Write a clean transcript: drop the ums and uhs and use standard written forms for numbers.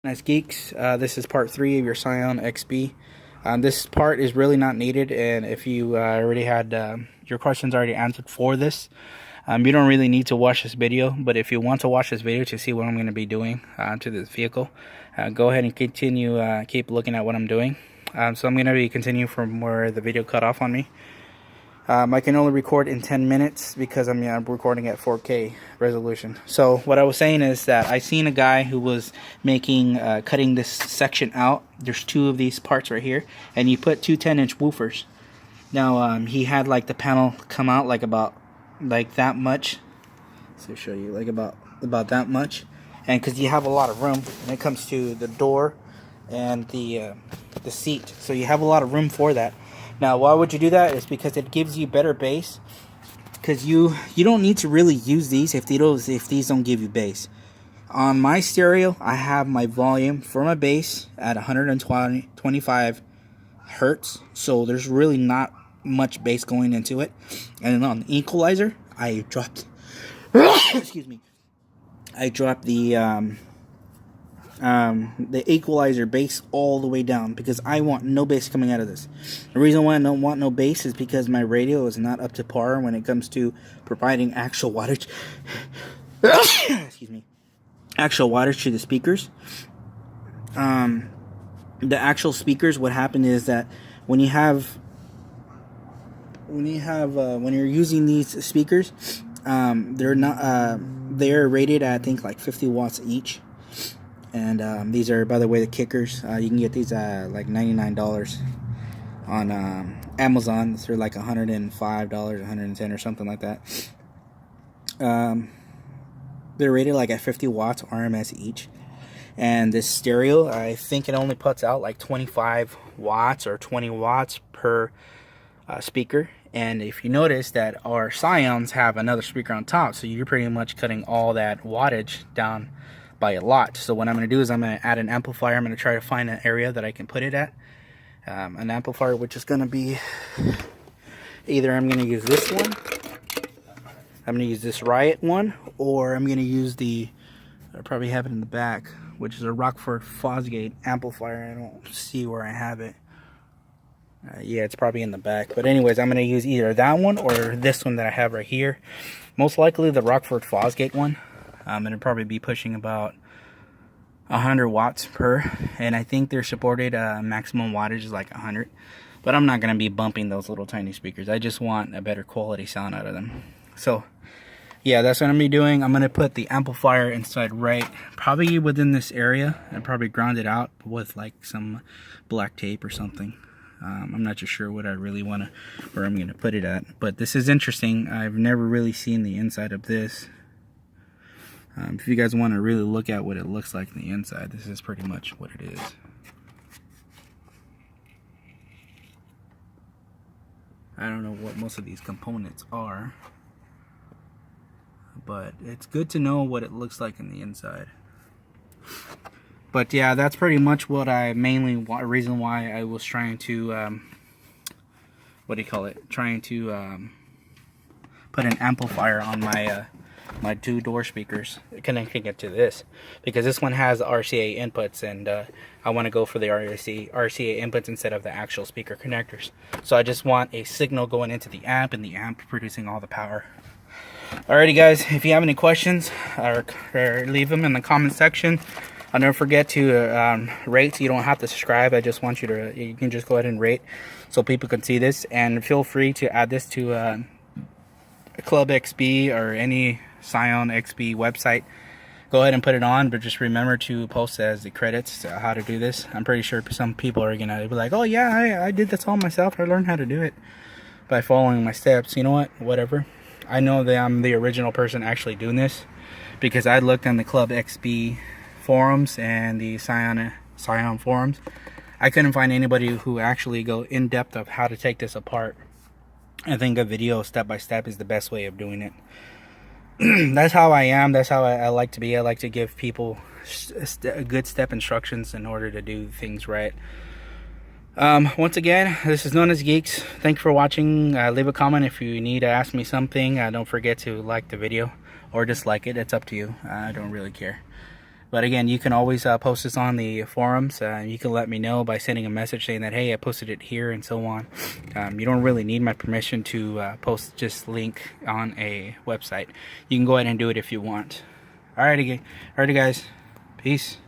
Nice geeks, this is part 3 of your Scion XB. This part is really not needed, and if you already had your questions already answered for this, you don't really need to watch this video. But if you want to watch this video to see what I'm going to be doing to this vehicle, go ahead and continue, keep looking at what I'm doing. So I'm going to be continuing from where the video cut off on me. I can only record in 10 minutes because I'm recording at 4K resolution. So what I was saying is that I seen a guy who was making cutting this section out. There's two of these parts right here, and you put two 10-inch woofers. Now he had like the panel come out like about like that much. So I'll show you like about that much, and because you have a lot of room when it comes to the door and the seat, so you have a lot of room for that. Now, why would you do that? Is because it gives you better bass. Because you don't need to really use these if these don't give you bass. On my stereo, I have my volume for my bass at 125 hertz. So there's really not much bass going into it. And then on the equalizer, I dropped excuse me. I dropped the equalizer bass all the way down because I want no bass coming out of this. The reason why I don't want no bass is because my radio is not up to par when it comes to providing actual wattage excuse me, actual wattage to the speakers. The actual speakers, what happened is that when you're using these speakers, they're rated at I think like 50 watts each. And these are, by the way, the kickers. You can get these at like $99 on Amazon. They're like $105, $110 or something like that. They're rated like at 50 watts RMS each. And this stereo, I think it only puts out like 25 watts or 20 watts per speaker. And if you notice that our Scions have another speaker on top, so you're pretty much cutting all that wattage down by a lot. So what I'm going to do is I'm going to add an amplifier. I'm going to try to find an area that I can put it at. An amplifier which is going to be either I'm going to use this one, I'm going to use this Riot one, or I'm going to use I probably have it in the back, which is a Rockford Fosgate amplifier. I don't see where I have it. Yeah, it's probably in the back. But anyways, I'm going to use either that one or this one that I have right here. Most likely the Rockford Fosgate one. And it'll probably be pushing about 100 watts per, and I think their supported maximum wattage is like 100, but I'm not going to be bumping those little tiny speakers. I just want a better quality sound out of them. So yeah, that's what I'm going to be doing. I'm going to put the amplifier inside right probably within this area and probably ground it out with like some black tape or something. I'm not too sure what I really want to, where I'm going to put it at, but this is interesting. I've never really seen the inside of this. If you guys want to really look at what it looks like on the inside, this is pretty much what it is. I don't know what most of these components are, but it's good to know what it looks like on the inside. But yeah, that's pretty much what I reason why I was trying to trying to put an amplifier on my two door speakers, connecting it to this, because this one has RCA inputs, and I want to go for the RCA inputs instead of the actual speaker connectors. So I just want a signal going into the amp, and the amp producing all the power. Alrighty guys, if you have any questions, or leave them in the comment section. I'll never forget to rate. You don't have to subscribe. I just want you can just go ahead and rate so people can see this, and feel free to add this to Club XB or any Scion XB website. Go ahead and put it on, but just remember to post as the credits how to do this. I'm pretty sure some people are gonna be like, oh yeah, I did this all myself. I learned how to do it by following my steps. You know what, whatever. I know that I'm the original person actually doing this because I looked on the Club XB forums and the Scion forums. I couldn't find anybody who actually go in depth of how to take this apart. I think a video step by step is the best way of doing it. That's how I am. That's how I like to be. I like to give people good step instructions in order to do things right. Once again, this is Known as Geeks. Thank you for watching. Leave a comment if you need to ask me something. Don't forget to like the video or dislike it. It's up to you. I don't really care. But again, you can always post this on the forums. You can let me know by sending a message saying that, hey, I posted it here and so on. You don't really need my permission to post just link on a website. You can go ahead and do it if you want. Alrighty guys, peace.